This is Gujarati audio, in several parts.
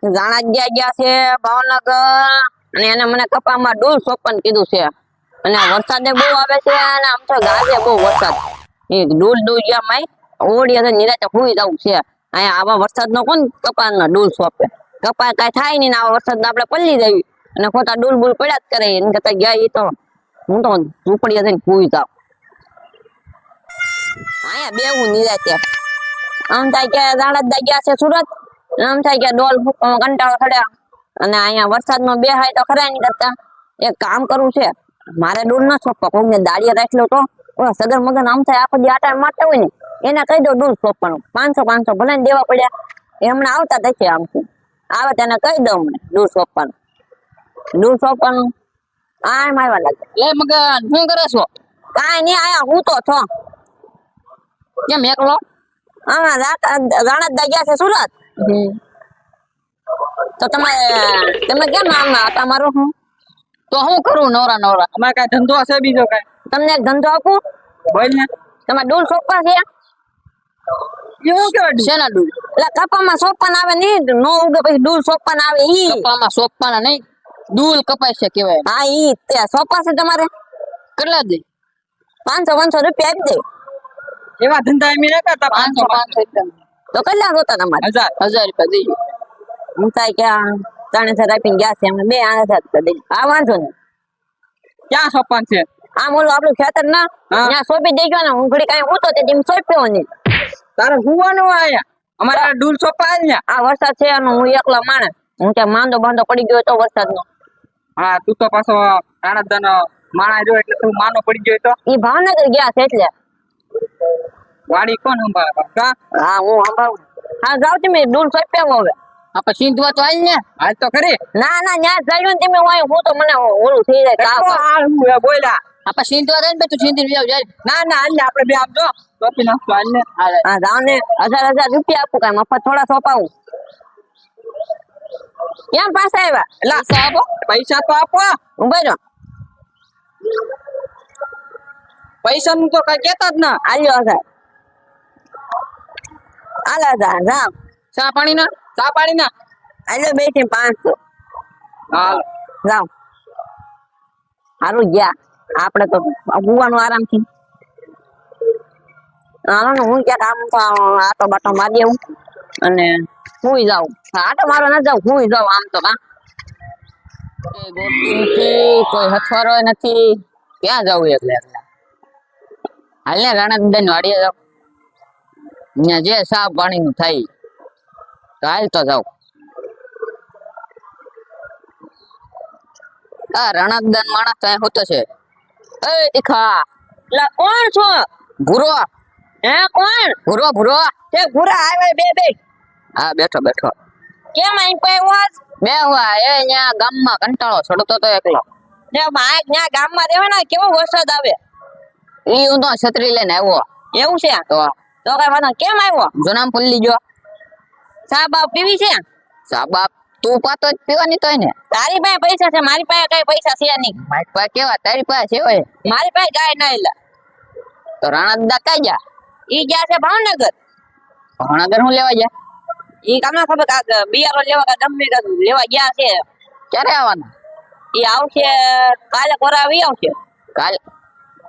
જાણા ગયા ગયા છે ભાવનગર અને એને મને કપામાં ડૂલ સોપન કીધું છે અને વરસાદે બહુ આવે છે અને આમ તો ગાજે બહુ વરસાદ એ ડૂલ ડૂલ ગયા માય ઓડી અને નિરાતે હુઈ જવું છે અહીંયા આવા વરસાદ નો કોણ કપાના ડૂલ સોંપે કપા કઈ થાય નહીં ને આવા વરસાદ આપણે પલ્લી જવી અને ખોટા ડૂલ બૂલ પડ્યા જ કરે એને કરતા ગયા એ તો હું તો ઝૂંપડીએ જઈને હુઈ જાઉં અહીંયા બેવું નિરાતે આમ થાય કે જાણા ગયા છે સુરત આમ થાય કે ડોલ કંટાળો થડ્યા અને અહીંયા વરસાદનો બે હાય તો ખરા નહીં કરતા એક કામ કરવું છે મારે ડૂલ ન સોંપવા કોઈને દાળીએ રાખલો તો ઓલા સગર મગન આમ થાય આખો દી આટા મારતા હોય ને એને કહી દો ડૂલ સોંપવાનું 500 ભલે ને દેવા પડ્યા એ હમણાં આવતા થશે આમથી આવે તેને કહી દઉં મને ડૂલ સોંપવાનું આ મારવા લાગે લે મગન શું કરે છો? કાંઈ નહીં આયા હું તો છો કેમ એકલો? હા રાણા ગયા છે સુરત તો તમે કેમ આમ આટા મારો હું તો હું કરું નવરા અમારે કઈ ધંધો હશે બીજો કઈ? તમને એક ધંધો આપું બોલ ને. તમારે ડૂલ સોંપવા છે એવું કેવા શેના ડૂલ? એટલે કપામાં સોપાન આવે નહીં નો ઉગે પછી ડૂલ સોપાન આવે ઈ કપામાં સોંપવાના નહીં ડૂલ કપાય છે કેવાય. હા ઈ તે સોપા છે તમારે કેટલા દે? 500 રૂપિયા આપી દે એવા ધંધા એમ ન કરતા. 500 તો કેટલા જોતા તમારે? 1000 રૂપિયા દઈએ. હું થાય કે 3000 આપીને ગયા છે એમને 2000 રૂપિયા દઈ હા વાંધો નહીં. ક્યાં સોપાન છે? આમ ઓલું આપણું ખેતર ના ત્યાં સોંપી દેજો ને હું ઘડી કઈ ઉતો તે જેમ સોંપ્યો નહીં તારે હુવાનું આયા અમારે ડૂલ સોપા ને. આ વરસાદ છે અને હું એકલો માણસ હું ત્યાં માંદો બાંધો પડી ગયો તો વરસાદ નો. હા તું તો પાછો રાણાદાન માણા જો એટલે તું માનો પડી ગયો તો. ઈ ભાવનગર ગયા છે એટલે વાડી કોણ સંભાળે? કા હા હું સંભાળું. હા જાવ તમે ડૂલ સોંપ્યા હવે આપણે સિંધવા તો આલ ને હાલ તો ખરી. ના ત્યાં જઈને તમે હોય હું તો મને ઓલું થઈ જાય તાવ બોલ્યા આપણે સિંધવા જાય ને તું સિંધી જાય. ના હાલ ને આપણે બે આમ જો ટોપી નાખતો હાલ ને. હા જાવ ને 1000 રૂપિયા આપું કઈ મફત થોડા સોંપાવું કેમ પાછા આવ્યા? એટલે પૈસા તો આપો. ઉભા રહો પૈસા નું તો કઈ કેતા જ ના. આલ્યો 1000 આલા 1000 જાવ ચા પાણી ના આલ્યો 2 થી 500 હાલ જાવ હારું ગયા આપણે તો ગુવાનું આરામથી હાલો ને હું ક્યાંક આમ તો આટો બાટો મારી આવું અને હુંય જાઉં આટો મારો ના જાઉં હુંય જાઉં આમ તો કોઈ હથવારો નથી ક્યાં જવું એટલે હાલ ને રાણા દાદા વાડીએ જાવ ત્યાં જે સાફ પાણી નું થાય તો હાલ તો જાવ આ રણકદાન માણસ ત્યાં હોતો છે એ તીખા લા કોણ છો? ભૂરો. હે કોણ? ભૂરો તે ભૂરા આવે બે હા બેઠો કેમ આઈ પાયો બે હુઆ એ ન્યા ગામમાં કંટાળો છોડતો તો એકલો ને ભાઈ ન્યા ગામમાં રહેવાના કેવો વરસાદ આવે ઈ હું તો છત્રી લઈને આવ્યો. એવું છે તો કઈ વાંધો કેમ આવ્યો? જુનામ પલ્લી ગયો. ચા બાપ પીવી છે? ચા બાપ તું પાતો જ પીવાની તો ને. તારી પાસે પૈસા છે મારી પાસે કઈ પૈસા છે નહીં. મારી પાસે કેવા તારી પાસે છે હોય? મારી પાસે કાઈ ના એલા. તો રાણા દાદા કઈ ગયા? ઈ ગયા છે ભાવનગર હું લેવા ગયા? ઈ કામના ખબર કા બિયારો લેવા કા ગમે લેવા ગયા છે. ક્યારે આવવાના? ઈ આવશે કાલે કોરા આવી આવશે.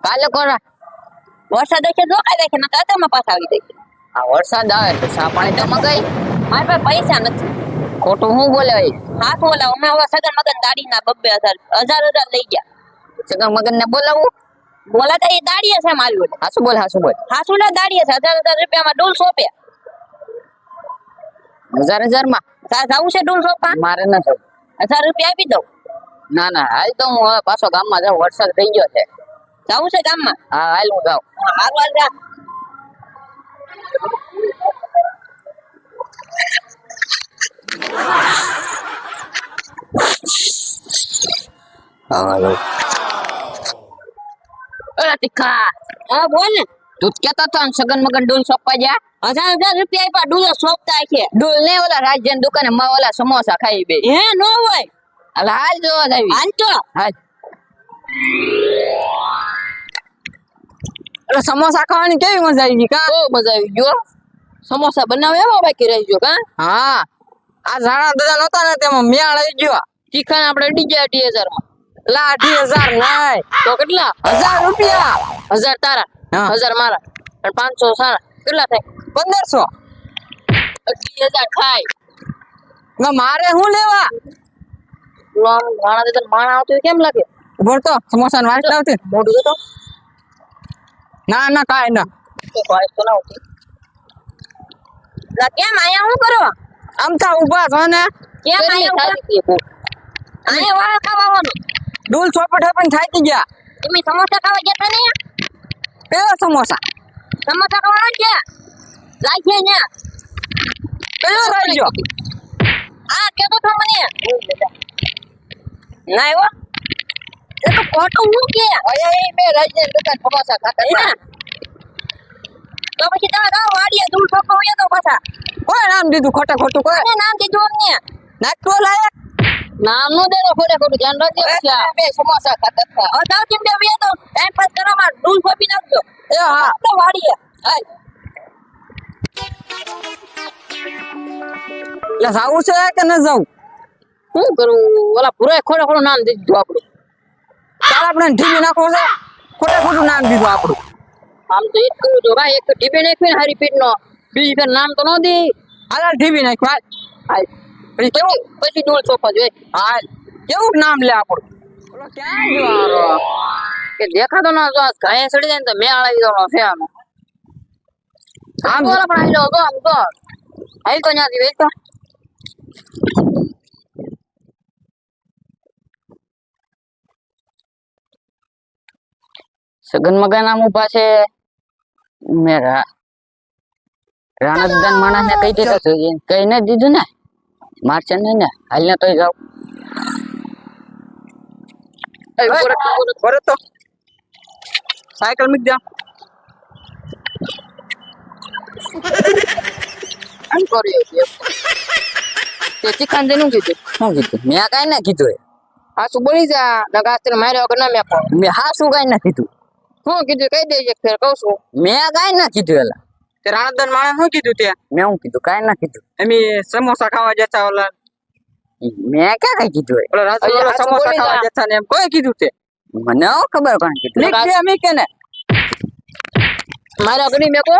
કાલે કોરા વરસાદ છે જો કાઈ દેખે ના તાતામાં પાછા આવી દેખે. આ વરસાદ આવે તો સા પાણી તો મગાઈ. મારી પાસે પૈસા નથી. ખોટું હું બોલે હાથ બોલા હમણાં હવે સગન મગન દાડી ના 2,000 લઈ ગયા. સગન મગન ને બોલાવું બોલાતા એ દાડીએ છે મારી જોડે. હાસુ બોલ હાસુ ના દાડીએ છે 1000 રૂપિયામાં ડૂલ સોંપે. 1000 માં જાવું છે ડૂલ સોંપવા? મારે ન જવું. 1000 રૂપિયા આપી દઉં. ના હાલ તો હું હવે પાછો ગામમાં જાઉં વરસાદ થઈ ગયો છે. જાવું છે ગામમાં? હા હાલ હું જાઉં. હાલ જા. હાલો અરે તીખા હા બોલ ને તું કેતો તો સગન મગન ડૂલ સોંપવા જા 1000 રૂપિયા આપ્યા ડૂલ સોંપતા છે. ડૂલ ને ઓલા રાજ્યન દુકાને માં ઓલા સમોસા ખાઈ બે હે નો હોય હાલ જોવા જાવી હાલ તો હાલ એટલે સમોસા ખાવાની કેવી મજા આવી કા? બહુ મજા આવી ગયો. સમોસા બનાવે એમાં બાકી રહી ગયો કા? હા આ ઝાડા દાદા નહોતા ને તેમાં મેળ આવી ગયો. તીખા આપણે અડી ગયા 18,000 માં. લા 18,000 નહીં, તો કેટલા? 1,000 રૂપિયા. 1000 તારા, હા. 1000 મારા, અને 500 સારા. કેટલા થાય? 1500. 18,000 થાય. ના મારે શું લેવા? આમ ઘણા દીધા માણા આવતો હોય કેમ લાગે? બોલતો સમોસા ની વાત લાવતી. મોઢું જોતો ના ના કાંઈ ના. તો વાઈસ તો ના આવતી. લા કેમ આયા હું કરો? આમ તા ઊભા છો ને, કેમ આયા ઉભા? આયા વાળ ખાવાનું. ડૂલ ચોપટ પણ થાકી ગયા. તમે સમોસા ખાવા ગયા તા ને? કેવો સમોસા? સમોસા ખાવાનો છે? લાગે ને? કયો રહી ગયો? આ કેતો તો મને. ના આવ્યો? એ તો ખોટું હું કે? અરે એ બે રાજ્ય દુકાન સમોસા ખાતા હતા. તો પછી તમે ગાવ વાડીએ દૂર છોકરો હોય તો પાછા. કોઈ નામ દીધું ખોટા ખોટું કોઈ? અને નામ દીધું અમને. નાટકો લાયક. નામ નો દેતો ખોટે ખોટું ધ્યાન રાખજો પછી આ બે સમોસા ખાતા હતા. હવે જાવ કેમ બે તો ટાઈમ પાસ કરવા માં દૂર છોપી નાખજો. એ હા આપણે વાડીએ. હાલ. એટલે જાવું છે કે ન જાવું? શું કરું? ઓલા પૂરા ખોટે ખોટું નામ દીધું આપણું. ચાલ આપણે ઢીબી નાખવો છે. ખોટે ખોટું નામ દીધું આપણું. આમ તો ઈ જ કહું છું ભાઈ, એક તો ટીપે નાખ્યું ને હારી પીટ નો, બીજી ફેર નામ તો ન દે. હાલ ઢીબી નાખ્યું હાલ. હાલ. પછી કેવું? પછી ડોલ ચોપા જોઈએ. હાલ કેવું નામ લે આપણું? ઓલો ક્યાં ગયો હારો? કે દેખાતો ના જો આ ઘાએ સડી જાય ને તો મેળ આવી જવાનો છે આનો. આમ બોલા પણ આવી જાવ તો આમ તો હાલ તો ન્યાથી વેચ તો. સગન મગન આમ ઉભા છે. મેરા રાણતદાન માણસ ને કઈ દીધા છે? કઈ ન દીધું ને મારશે ને હાલ ને તોય જાવ. ભરત તો સાયકલ મૂક દે. આમ કર્યો છે. તે તીખાન દે નું કીધું? શું કીધું? મેં કાંઈ ના કીધું. હા શું બોલી જા નગાસ્ત્ર માર્યો વગર ના મેકો. મેં હા શું કાંઈ ના કીધું? શું કીધું કહી દેજે ફેર કહું છું. મેં કાંઈ ના કીધું. એલા તે રાણતદાન માણસ શું કીધું? તે મેં શું કીધું? કાંઈ ના કીધું. એમ સમોસા ખાવા જતા ઓલા મેં ક્યાં કઈ કીધું? ઓલા રાજુ સમોસા ખાવા જતા ને એમ કોઈ કીધું? તે મને હું ખબર કોણ કીધું? મેં કે ને મારા ઘડી મેકો.